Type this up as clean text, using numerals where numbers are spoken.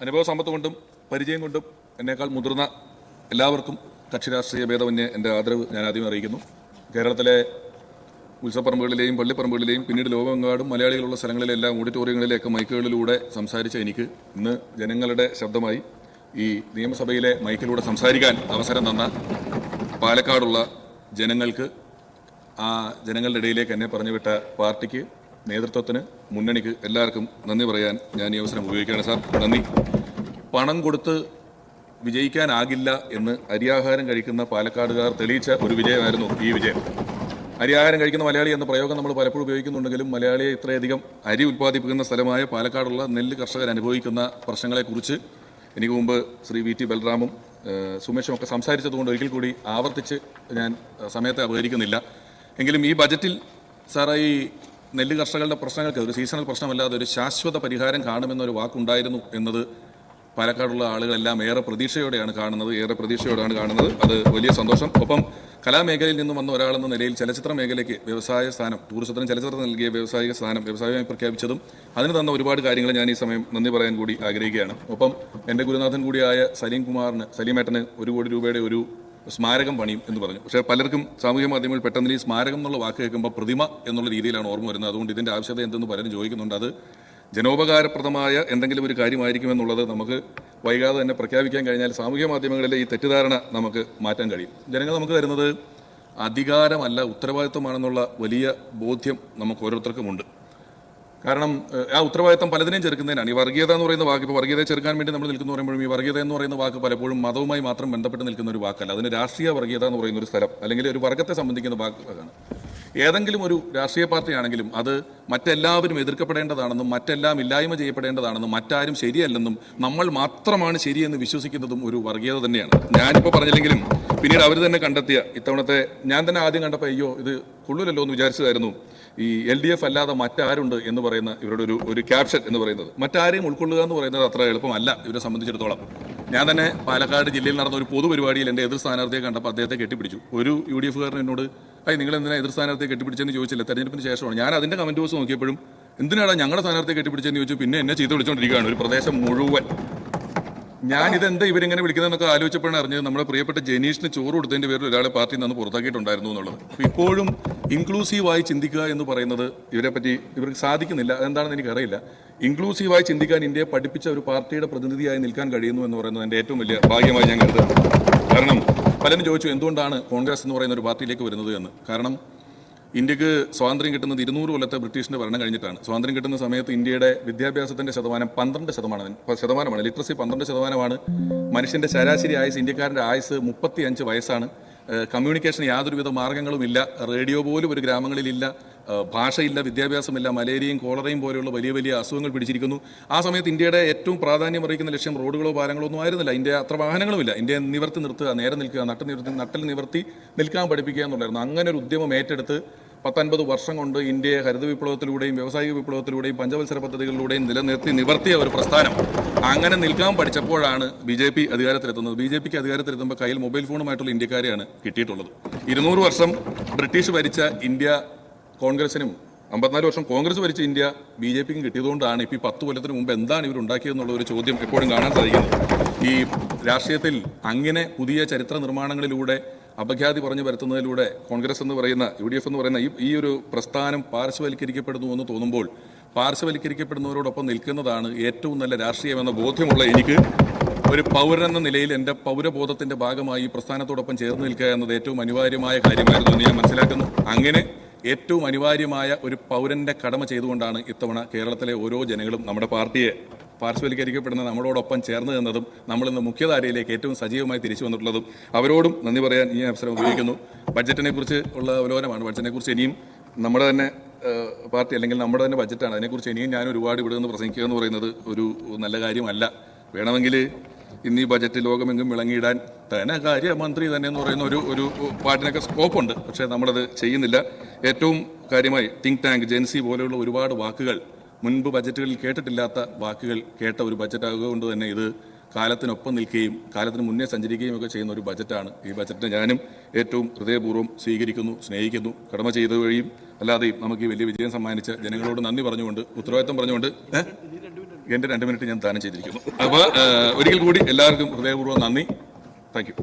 അനുഭവ സമ്പത്ത് കൊണ്ടും പരിചയം കൊണ്ടും എന്നേക്കാൾ മുതിർന്ന എല്ലാവർക്കും കക്ഷി രാഷ്ട്രീയ ഭേദമന്യേ എൻ്റെ ആദരവ് ഞാൻ ആദ്യം അറിയിക്കുന്നു. കേരളത്തിലെ ഉത്സവപ്പറമ്പുകളിലെയും പള്ളിപ്പറമ്പുകളിലെയും പിന്നീട് ലോകമെങ്ങാടും മലയാളികളുള്ള സ്ഥലങ്ങളിലെല്ലാം ഓഡിറ്റോറിയങ്ങളിലേക്ക് മൈക്കുകളിലൂടെ സംസാരിച്ച എനിക്ക് ഇന്ന് ജനങ്ങളുടെ ശബ്ദമായി ഈ നിയമസഭയിലെ മൈക്കിലൂടെ സംസാരിക്കാൻ അവസരം തന്ന പാലക്കാടുള്ള ജനങ്ങൾക്ക്, ആ ജനങ്ങളുടെ ഇടയിലേക്ക് എന്നെ പറഞ്ഞുവിട്ട പാർട്ടിക്ക്, നേതൃത്വത്തിന്, മുന്നണിക്ക് എല്ലാവർക്കും നന്ദി പറയാൻ ഞാൻ ഈ അവസരം ഉപയോഗിക്കുകയാണ്. സാർ, നന്ദി. പണം കൊടുത്ത് വിജയിക്കാനാകില്ല എന്ന് അരിയാഹാരം കഴിക്കുന്ന പാലക്കാടുകാർ തെളിയിച്ച ഒരു വിജയമായിരുന്നു ഈ വിജയം. അരിയാഹാരം കഴിക്കുന്ന മലയാളി എന്ന പ്രയോഗം നമ്മൾ പലപ്പോഴും ഉപയോഗിക്കുന്നുണ്ടെങ്കിലും മലയാളിയെ ഇത്രയധികം അരി ഉൽപ്പാദിപ്പിക്കുന്ന സ്ഥലമായ പാലക്കാടുള്ള നെല്ല് കർഷകർ അനുഭവിക്കുന്ന പ്രശ്നങ്ങളെക്കുറിച്ച് എനിക്ക് മുമ്പ് ശ്രീ വി ടി ബൽറാമും സുമേഷും ഒക്കെ സംസാരിച്ചതുകൊണ്ട് ഒരിക്കൽ കൂടി ആവർത്തിച്ച് ഞാൻ സമയത്തെ അപഹരിക്കുന്നില്ല. എങ്കിലും ഈ ബജറ്റിൽ സാർ, ഈ നെല്ല് കർഷകരുടെ പ്രശ്നങ്ങൾക്ക് ഒരു സീസണൽ പ്രശ്നമല്ലാതെ ഒരു ശാശ്വത പരിഹാരം കാണുമെന്നൊരു വാക്കുണ്ടായിരുന്നു എന്നത് പാലക്കാടുള്ള ആളുകളെല്ലാം ഏറെ പ്രതീക്ഷയോടെയാണ് കാണുന്നത്. അത് വലിയ സന്തോഷം. ഒപ്പം കലാമേഖലയിൽ നിന്നും വന്ന ഒരാളെന്ന നിലയിൽ ചലച്ചിത്ര മേഖലയ്ക്ക് വ്യവസായ സ്ഥാനം, ടൂറിസത്തിന് ചലച്ചിത്രത്തിന് നൽകിയ വ്യവസായിക സ്ഥാനം വ്യവസായമായി പ്രഖ്യാപിച്ചതും അതിന് തന്ന ഒരുപാട് കാര്യങ്ങൾ ഞാൻ ഈ സമയം നന്ദി പറയാൻ കൂടി ആഗ്രഹിക്കുകയാണ്. ഒപ്പം എൻ്റെ ഗുരുനാഥൻ കൂടിയായ സലീമേട്ടന് 1 കോടി രൂപയുടെ ഒരു സ്മാരകം പണിയും എന്ന് പറഞ്ഞു. പക്ഷേ പലർക്കും സാമൂഹ്യ മാധ്യമങ്ങളിൽ പെട്ടെന്ന് ഈ സ്മാരകം എന്നുള്ള വാക്ക് കേൾക്കുമ്പോൾ പ്രതിമ എന്നുള്ള രീതിയിലാണ് ഓർമ്മ വരുന്നത്. അതുകൊണ്ട് ഇതിൻ്റെ ആവശ്യകത എന്തെന്ന് പലരും ചോദിക്കുന്നുണ്ട്. അത് ജനോപകാരപ്രദമായ എന്തെങ്കിലും ഒരു കാര്യമായിരിക്കുമെന്നുള്ളത് നമുക്ക് വൈകാതെ തന്നെ പ്രഖ്യാപിക്കാൻ കഴിഞ്ഞാൽ സാമൂഹ്യ മാധ്യമങ്ങളിലെ ഈ തെറ്റിദ്ധാരണ നമുക്ക് മാറ്റാൻ കഴിയും. ജനങ്ങൾ നമുക്ക് തരുന്നത് അധികാരമല്ല, ഉത്തരവാദിത്വമാണെന്നുള്ള വലിയ ബോധ്യം നമുക്ക് ഓരോരുത്തർക്കുമുണ്ട്. കാരണം ആ ഉത്തരവാദിത്തം പലതിനെയും ചെറുക്കുന്നതിനാണ്. ഈ വർഗീയത എന്ന് പറയുന്ന വാക്ക്, ഇപ്പോൾ വർഗീയതയെ ചെറുക്കാൻ വേണ്ടി നമ്മൾ നിൽക്കുന്നു പറയുമ്പോഴും ഈ വർഗീയത എന്ന് പറയുന്ന വാക്ക് പലപ്പോഴും മതവുമായി മാത്രം ബന്ധപ്പെട്ട് നിൽക്കുന്ന ഒരു വാക്കല്ല. അതിന് രാഷ്ട്രീയ വർഗീയത എന്ന് പറയുന്ന ഒരു സ്ഥലം അല്ലെങ്കിൽ ഒരു വർഗത്തെ സംബന്ധിക്കുന്ന വാക്കാണ്. ഏതെങ്കിലും ഒരു രാഷ്ട്രീയ പാർട്ടിയാണെങ്കിലും അത് മറ്റെല്ലാവരും എതിർക്കപ്പെടേണ്ടതാണെന്നും മറ്റെല്ലാം ഇല്ലായ്മ ചെയ്യപ്പെടേണ്ടതാണെന്നും മറ്റാരും ശരിയല്ലെന്നും നമ്മൾ മാത്രമാണ് ശരിയെന്ന് വിശ്വസിക്കുന്നതും ഒരു വർഗീയത തന്നെയാണ്. ഞാനിപ്പോൾ പറഞ്ഞില്ലെങ്കിലും പിന്നീട് അവർ തന്നെ കണ്ടെത്തിയ ഇത്തവണത്തെ, ഞാൻ തന്നെ ആദ്യം കണ്ടപ്പോൾ അയ്യോ ഇത് കൊള്ളൂലല്ലോ എന്ന് വിചാരിച്ചതായിരുന്നു ഈ LDF അല്ലാതെ മറ്റാരുണ്ട് എന്ന് പറയുന്ന ഇവരുടെ ഒരു ക്യാപ്ഷൻ എന്ന് പറയുന്നത്. മറ്റാരെയും ഉൾക്കൊള്ളുക എന്ന് പറയുന്നത് അത്ര എളുപ്പമല്ല ഇവരെ സംബന്ധിച്ചിടത്തോളം. ഞാൻ തന്നെ പാലക്കാട് ജില്ലയിൽ നടന്ന ഒരു പൊതുപരിപാടിയിൽ എൻ്റെ എതിർ സ്ഥാനാർത്ഥിയെ കണ്ടപ്പോൾ അദ്ദേഹത്തെ കെട്ടിപ്പിടിച്ചു. ഒരു UDF-കാരൻ എന്നോട് നിങ്ങൾ എന്തിനാ എതിർ സ്ഥാനാർത്ഥിയെ കെട്ടിപ്പിടിച്ചെന്ന് ചോദിച്ചില്ല. തെരഞ്ഞെടുപ്പിന് ശേഷമാണ് ഞാൻ അതിൻ്റെ കമൻറ്റ് ബോക്സ് നോക്കിയപ്പോഴും എന്തിനാണ് ഞങ്ങളുടെ സ്ഥാനാർത്ഥിയെ കെട്ടിപ്പിടിച്ചെന്ന് ചോദിച്ചു. പിന്നെ എന്നെ ചീത്ത വിളിച്ചുകൊണ്ടിരിക്കുകയാണ് ഒരു പ്രദേശം മുഴുവൻ. ഞാനിതെന്താ ഇവരിങ്ങനെ വിളിക്കുന്നതെന്നൊക്കെ ആലോചിച്ചപ്പോഴാണ് അറിഞ്ഞത് നമ്മുടെ പ്രിയപ്പെട്ട ജനീഷിന് ചോറ് കൊടുത്തതിൻ്റെ പേരിൽ ഒരാളെ പാർട്ടിയിൽ നിന്ന് പുറത്താക്കിയിട്ടുണ്ടായിരുന്നു എന്നുള്ളത്. അപ്പോൾ ഇപ്പോഴും ഇൻക്ലൂസീവായി ചിന്തിക്കുക എന്ന് പറയുന്നത് ഇവർക്ക് സാധിക്കുന്നില്ല. അതെന്താണെന്ന് എനിക്കറിയില്ല. ഇൻക്ലൂസീവായി ചിന്തിക്കാൻ ഇന്ത്യയെ പഠിപ്പിച്ച ഒരു പാർട്ടിയുടെ പ്രതിനിധിയായി നിൽക്കാൻ കഴിയുന്നു എന്ന് പറയുന്നത് എൻ്റെ ഏറ്റവും വലിയ ഭാഗ്യമായി ഞാൻ കരുതുന്നു. കാരണം പലരും ചോദിച്ചു എന്തുകൊണ്ടാണ് കോൺഗ്രസ് എന്ന് പറയുന്ന ഒരു പാർട്ടിയിലേക്ക് വരുന്നത് എന്ന്. കാരണം ഇന്ത്യക്ക് സ്വാതന്ത്ര്യം കിട്ടുന്നത് 200 കൊല്ലത്തെ ബ്രിട്ടീഷിൻ്റെ ഭരണം കഴിഞ്ഞിട്ടാണ്. സ്വാതന്ത്ര്യം കിട്ടുന്ന സമയത്ത് ഇന്ത്യയുടെ വിദ്യാഭ്യാസത്തിൻ്റെ ശതമാനം 12%. ലിറ്ററസി 12%. മനുഷ്യൻ്റെ ശരാശരി ആയുസ്, ഇന്ത്യക്കാരൻ്റെ ആയുസ് 35 വയസ്സാണ്. കമ്മ്യൂണിക്കേഷൻ യാതൊരുവിധ മാർഗ്ഗങ്ങളുമില്ല. റേഡിയോ പോലും ഒരു ഗ്രാമങ്ങളിലില്ല. ഭാഷയില്ല, വിദ്യാഭ്യാസമില്ല. മലേറിയയും കോളറയും പോലെയുള്ള വലിയ വലിയ അസുഖങ്ങൾ പിടിച്ചിരിക്കുന്നു. ആ സമയത്ത് ഇന്ത്യയുടെ ഏറ്റവും പ്രാധാന്യം അറിയിക്കുന്ന ലക്ഷ്യം റോഡുകളോ പാലങ്ങളോ ഒന്നും ആയിരുന്നില്ല. ഇന്ത്യ അത്ര വാഹനങ്ങളുമില്ല. ഇന്ത്യയെ നിവർത്തി നിർത്തുക, നേരെ നിൽക്കുക, നട്ടൽ നിവർത്തി നിൽക്കാൻ പഠിപ്പിക്കുക എന്നുള്ളായിരുന്നു. അങ്ങനെ ഒരു ഉദ്യമം ഏറ്റെടുത്ത് 10-50 വർഷം കൊണ്ട് ഇന്ത്യയെ ഹരിത വിപ്ലവത്തിലൂടെയും വ്യാവസായിക വിപ്ലവത്തിലൂടെയും പഞ്ചവത്സര പദ്ധതികളിലൂടെയും നിവർത്തിയ ഒരു പ്രസ്ഥാനം. അങ്ങനെ നിൽക്കാൻ പഠിച്ചപ്പോഴാണ് BJP അധികാരത്തിലെത്തുന്നത്. BJPക്ക് അധികാരത്തിലെത്തുമ്പോൾ കയ്യിൽ മൊബൈൽ ഫോണുമായിട്ടുള്ള ഇന്ത്യക്കാരെയാണ് കിട്ടിയിട്ടുള്ളത്. 200 വർഷം ബ്രിട്ടീഷ് ഭരിച്ച ഇന്ത്യ കോൺഗ്രസിനും 54 വർഷം കോൺഗ്രസ് ഭരിച്ച ഇന്ത്യ BJPക്കും കിട്ടിയതുകൊണ്ടാണ് ഇപ്പോൾ 10 കൊല്ലത്തിന് മുമ്പ് എന്താണ് ഇവരുണ്ടാക്കിയതെന്നുള്ള ഒരു ചോദ്യം എപ്പോഴും കാണാൻ സാധിക്കുന്നത്. ഈ രാഷ്ട്രീയത്തിൽ അങ്ങനെ പുതിയ ചരിത്ര നിർമ്മാണങ്ങളിലൂടെ അപഖ്യാതി പറഞ്ഞു വരുത്തുന്നതിലൂടെ കോൺഗ്രസ് എന്ന് പറയുന്ന UDF എന്ന് പറയുന്ന ഈ ഒരു പ്രസ്ഥാനം പാർശ്വവൽക്കരിക്കപ്പെടുന്നു എന്ന് തോന്നുമ്പോൾ പാർശ്വവൽക്കരിക്കപ്പെടുന്നവരോടൊപ്പം നിൽക്കുന്നതാണ് ഏറ്റവും നല്ല രാഷ്ട്രീയമെന്ന ബോധ്യമുള്ള എനിക്ക് ഒരു പൗരനെന്ന നിലയിൽ എൻ്റെ പൗരബോധത്തിൻ്റെ ഭാഗമായി ഈ പ്രസ്ഥാനത്തോടൊപ്പം ചേർന്ന് നിൽക്കുക എന്നത് ഏറ്റവും അനിവാര്യമായ കാര്യമായിരുന്നു എന്ന് ഞാൻ മനസ്സിലാക്കുന്നു. അങ്ങനെ ഏറ്റവും അനിവാര്യമായ ഒരു പൗരൻ്റെ കടമ ചെയ്തുകൊണ്ടാണ് ഇത്തവണ കേരളത്തിലെ ഓരോ ജനങ്ങളും നമ്മുടെ പാർട്ടിയെ പാർശ്വവൽക്കരിക്കപ്പെടുന്ന നമ്മളോടൊപ്പം ചേർന്ന് നിന്നതും നമ്മളിന്ന് മുഖ്യധാരയിലേക്ക് ഏറ്റവും സജീവമായി തിരിച്ചു വന്നിട്ടുള്ളതും. അവരോടും നന്ദി പറയാൻ ഈ അവസരം ഉപയോഗിക്കുന്നു. ബഡ്ജറ്റിനെ കുറിച്ച് ഉള്ള അവലോകനമാണ്. ബഡ്ജറ്റിനെക്കുറിച്ച് ഇനിയും നമ്മുടെ തന്നെ പാർട്ടി അല്ലെങ്കിൽ നമ്മുടെ തന്നെ ബഡ്ജറ്റാണ്. അതിനെക്കുറിച്ച് ഇനിയും ഞാൻ ഒരുപാട് ഇവിടെ നിന്ന് പ്രസംഗിക്കുക എന്ന് പറയുന്നത് ഒരു നല്ല കാര്യമല്ല. വേണമെങ്കിൽ ഇന്ന് ഈ ബജറ്റ് ലോകമെങ്കും വിളങ്ങിയിടാൻ ധനകാര്യമന്ത്രി തന്നെ എന്ന് പറയുന്ന ഒരു പാട്ടിനൊക്കെ സ്കോപ്പുണ്ട്. പക്ഷേ നമ്മളത് ചെയ്യുന്നില്ല. ഏറ്റവും കാര്യമായി തിങ്ക് ടാങ്ക്, ജെൻസി പോലെയുള്ള ഒരുപാട് വാക്കുകൾ, മുൻപ് ബജറ്റുകളിൽ കേട്ടിട്ടില്ലാത്ത വാക്കുകൾ കേട്ട ഒരു ബജറ്റായതുകൊണ്ട് തന്നെ ഇത് കാലത്തിനൊപ്പം നിൽക്കുകയും കാലത്തിന് മുന്നേ സഞ്ചരിക്കുകയും ഒക്കെ ചെയ്യുന്ന ഒരു ബജറ്റാണ്. ഈ ബജറ്റിനെ ഞാനും ഏറ്റവും ഹൃദയപൂർവ്വം സ്വീകരിക്കുന്നു, സ്നേഹിക്കുന്നു. കടമ ചെയ്ത വഴിയും അല്ലാതെയും നമുക്ക് ഈ വലിയ വിജയം സമ്മാനിച്ച ജനങ്ങളോട് നന്ദി പറഞ്ഞുകൊണ്ട്, ഉത്തരവാദിത്തം പറഞ്ഞുകൊണ്ട് എൻ്റെ 2 മിനിറ്റ് ഞാൻ ദാനം ചെയ്തിരിക്കുന്നു. അപ്പോൾ ഒരിക്കൽ കൂടി എല്ലാവർക്കും ഹൃദയപൂർവ്വം നന്ദി. Thank you.